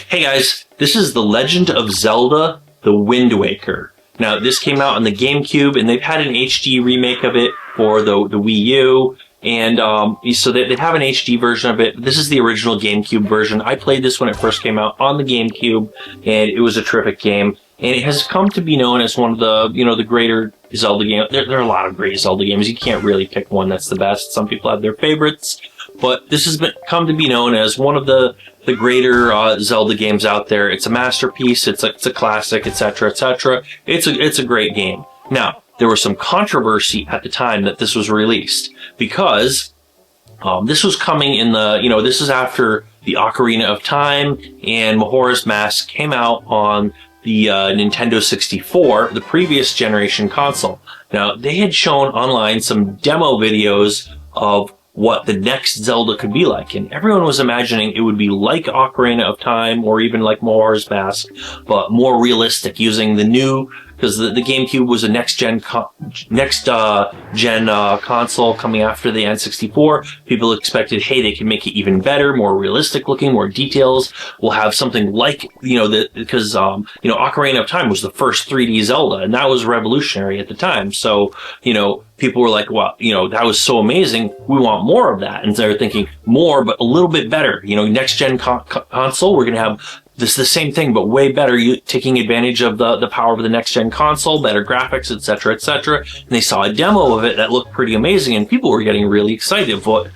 Hey guys, this is The Legend of Zelda: The Wind Waker. Now, this came out on the GameCube, and they've had an HD remake of it for the Wii U, and so they have an HD version of it. This is the original GameCube version. I played this when it first came out on the GameCube, and it was a terrific game. And it has come to be known as one of the, the greater Zelda games. There are a lot of great Zelda games. You can't really pick one that's the best. Some people have their favorites, but this has come to be known as one of the greater Zelda games out there. It's a masterpiece. It's a classic, etc., etc. It's a great game. Now, there was some controversy at the time that this was released because this was coming in the, this is after the Ocarina of Time and Majora's Mask came out on the Nintendo 64, the previous generation console. Now, they had shown online some demo videos of what the next Zelda could be like, and everyone was imagining it would be like Ocarina of Time or even like Majora's Mask, but more realistic, using the new, because the GameCube was a next-gen console coming after the N64. People expected, hey, they can make it even better, more realistic looking, more details. We'll have something like, because Ocarina of Time was the first 3D Zelda, and that was revolutionary at the time. So, people were like, well, that was so amazing. We want more of that. And they're thinking more, but a little bit better. Next-gen console, we're going to have this the same thing, but way better, taking advantage of the power of the next-gen console, better graphics, etc., etc. And they saw a demo of it that looked pretty amazing, and people were getting really excited of what,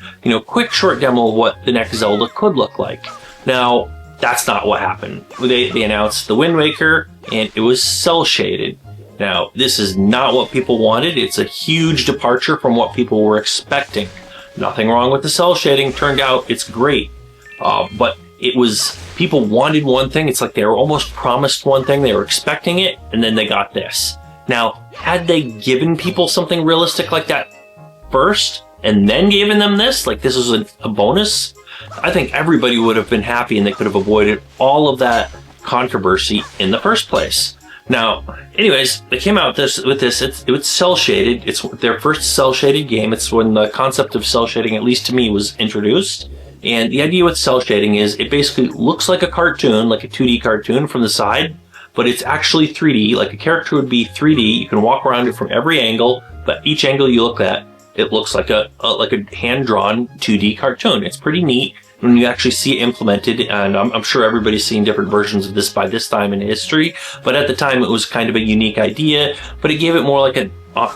quick, short demo of what the next Zelda could look like. Now, that's not what happened. They announced the Wind Waker, and it was cel-shaded. Now, this is not what people wanted. It's a huge departure from what people were expecting. Nothing wrong with the cel shading. Turned out it's great. But it was, people wanted one thing. It's like they were almost promised one thing. They were expecting it, and then they got this. Now, had they given people something realistic like that first, and then given them this, like this was a bonus, I think everybody would have been happy and they could have avoided all of that controversy in the first place. Now, anyways, they came out with this. It was cel-shaded. It's their first cel-shaded game. It's when the concept of cel-shading, at least to me, was introduced. And the idea with cel-shading is it basically looks like a cartoon, like a 2D cartoon from the side, but it's actually 3D. Like a character would be 3D. You can walk around it from every angle, but each angle you look at, it looks like a hand-drawn 2D cartoon. It's pretty neat when you actually see it implemented, and I'm sure everybody's seen different versions of this by this time in history, but at the time it was kind of a unique idea, but it gave it more like a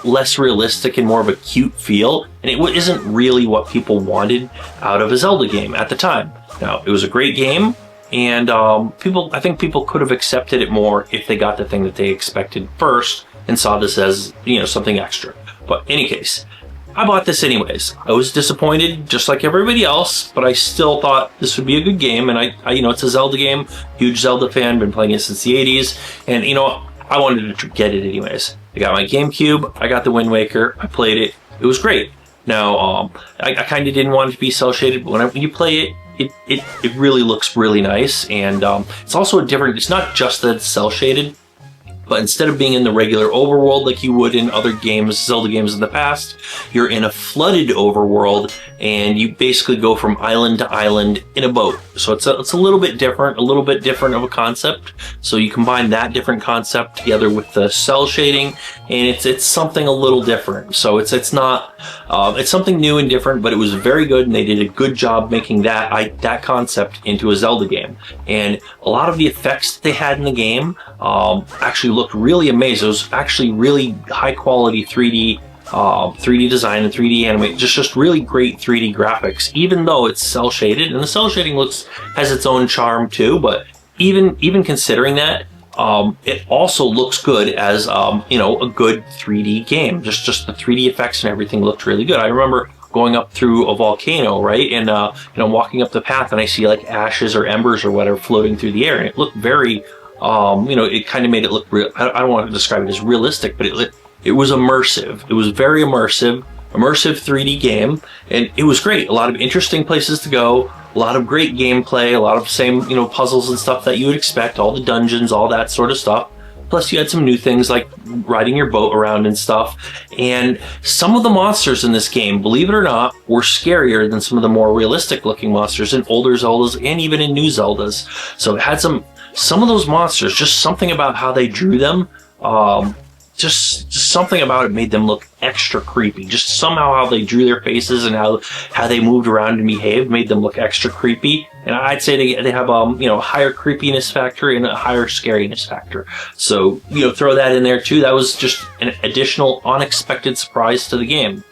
less realistic and more of a cute feel, and it isn't really what people wanted out of a Zelda game at the time. Now, it was a great game, and I think people could have accepted it more if they got the thing that they expected first and saw this as, something extra. But in any case, I bought this anyways. I was disappointed, just like everybody else, but I still thought this would be a good game, and I it's a Zelda game, huge Zelda fan, been playing it since the 80s, and I wanted to get it anyways. I got my GameCube, I got the Wind Waker, I played it, it was great. Now, I kind of didn't want it to be cel-shaded, but when you play it, it really looks really nice, and it's also it's not just that it's cel-shaded, but instead of being in the regular overworld like you would in other games, Zelda games in the past, you're in a flooded overworld, and you basically go from island to island in a boat. So it's a little bit different of a concept. So you combine that different concept together with the cel shading, and it's something a little different. So it's not it's something new and different, but it was very good, and they did a good job making that concept into a Zelda game. And a lot of the effects that they had in the game actually looked really amazing. It was actually really high quality 3D design and 3D animation, just really great 3D graphics, even though it's cel shaded, and the cel shading has its own charm too. But even considering that, it also looks good as a good 3D game. Just the 3D effects and everything looked really good. I remember going up through a volcano, right, and walking up the path, and I see like ashes or embers or whatever floating through the air, and it looked very it kind of made it look real. I don't want to describe it as realistic, but it was immersive. It was very immersive 3D game, and it was great. A lot of interesting places to go, a lot of great gameplay, a lot of same, puzzles and stuff that you would expect, all the dungeons, all that sort of stuff. Plus, you had some new things like riding your boat around and stuff. And some of the monsters in this game, believe it or not, were scarier than some of the more realistic looking monsters in older Zeldas and even in new Zeldas. So it had some of those monsters, just something about how they drew them, just something about it made them look extra creepy. Just somehow how they drew their faces and how they moved around and behaved made them look extra creepy. And I'd say they have a higher creepiness factor and a higher scariness factor. So throw that in there too. That was just an additional unexpected surprise to the game.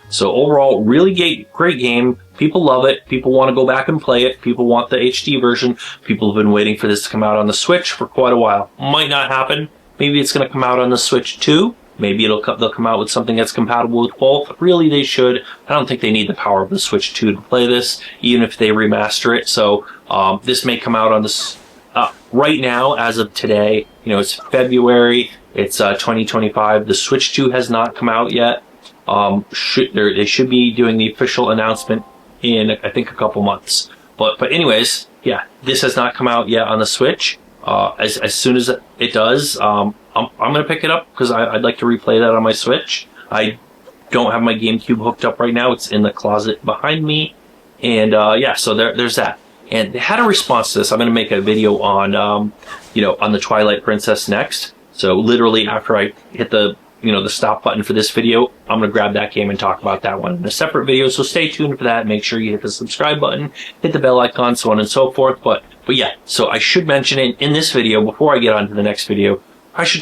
So overall, really great game. People love it. People want to go back and play it. People want the HD version. People have been waiting for this to come out on the Switch for quite a while. Might not happen. Maybe it's going to come out on the Switch too. Maybe they'll come out with something that's compatible with both. Really, they should. I don't think they need the power of the Switch 2 to play this, even if they remaster it. So this may come out on this right now, as of today. It's February. It's 2025. The Switch 2 has not come out yet. They should be doing the official announcement in, I think, a couple months. But anyways, yeah, this has not come out yet on the Switch. As soon as it does, I'm going to pick it up because I'd like to replay that on my Switch. I don't have my GameCube hooked up right now. It's in the closet behind me. And yeah, so there's that. And they had a response to this. I'm going to make a video on, on the Twilight Princess next. So literally after I hit the stop button for this video, I'm going to grab that game and talk about that one in a separate video. So stay tuned for that. Make sure you hit the subscribe button, hit the bell icon, so on and so forth. But yeah, so I should mention it in this video before I get on to the next video. I should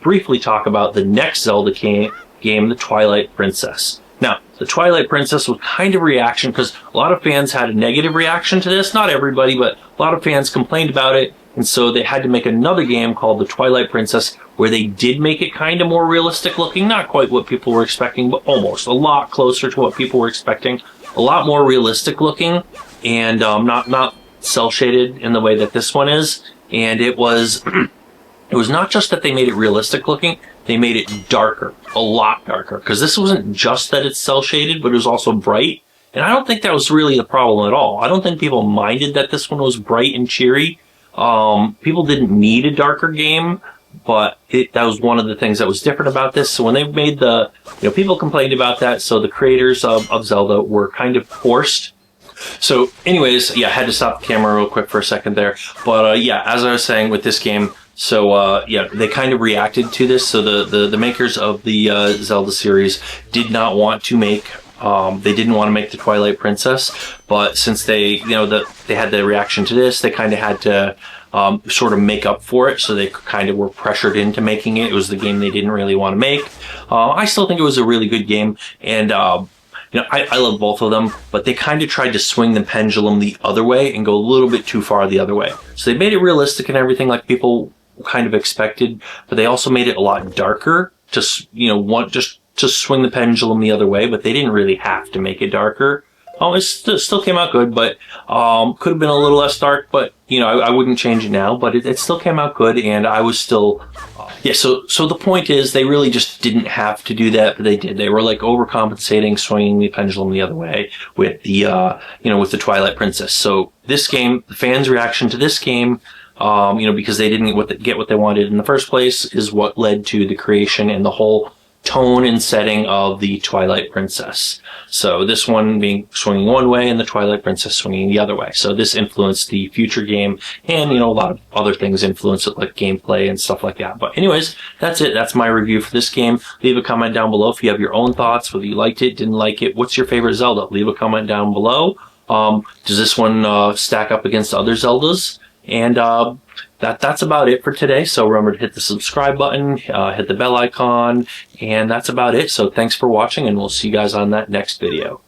briefly talk about the next Zelda game, the Twilight Princess. Now, the Twilight Princess was kind of a reaction because a lot of fans had a negative reaction to this. Not everybody, but a lot of fans complained about it. And so they had to make another game called the Twilight Princess, where they did make it kind of more realistic looking. Not quite what people were expecting, but almost. A lot closer to what people were expecting. A lot more realistic looking, and not cel shaded in the way that this one is. And it was it was not just that they made it realistic looking, they made it darker, a lot darker. Because this wasn't just that it's cel shaded, but it was also bright. And I don't think that was really the problem at all. I don't think people minded that this one was bright and cheery. People didn't need a darker game, but that was one of the things that was different about this. So when they made people complained about that, so the creators of Zelda were kind of forced. So anyways, yeah, I had to stop the camera real quick for a second there. But yeah, as I was saying with this game, so yeah, they kind of reacted to this. So the makers of the Zelda series did not want to make they didn't want to make the Twilight Princess, but since they they had the reaction to this, they kind of had to sort of make up for it. So they kind of were pressured into making it. It was the game they didn't really want to make. I still think it was a really good game, and I love both of them, but they kind of tried to swing the pendulum the other way and go a little bit too far the other way. So they made it realistic and everything like people kind of expected, but they also made it a lot darker to just to swing the pendulum the other way, but they didn't really have to make it darker. It still came out good, but could have been a little less dark, but I wouldn't change it now, but it still came out good, and I was still yeah, so the point is they really just didn't have to do that, but they did. They were like overcompensating, swinging the pendulum the other way with the with the Twilight Princess. So this game, the fans' reaction to this game, because they didn't get what they wanted in the first place, is what led to the creation and the whole tone and setting of the Twilight Princess. So this one being swinging one way and the Twilight Princess swinging the other way. So this influenced the future game, and a lot of other things influenced it, like gameplay and stuff like that. But anyways, that's it. That's my review for this game. Leave a comment down below if you have your own thoughts, whether you liked it, didn't like it. What's your favorite Zelda? Leave a comment down below. Does this one stack up against other Zeldas? And that's about it for today. So remember to hit the subscribe button, hit the bell icon, and that's about it. So thanks for watching, and we'll see you guys on that next video.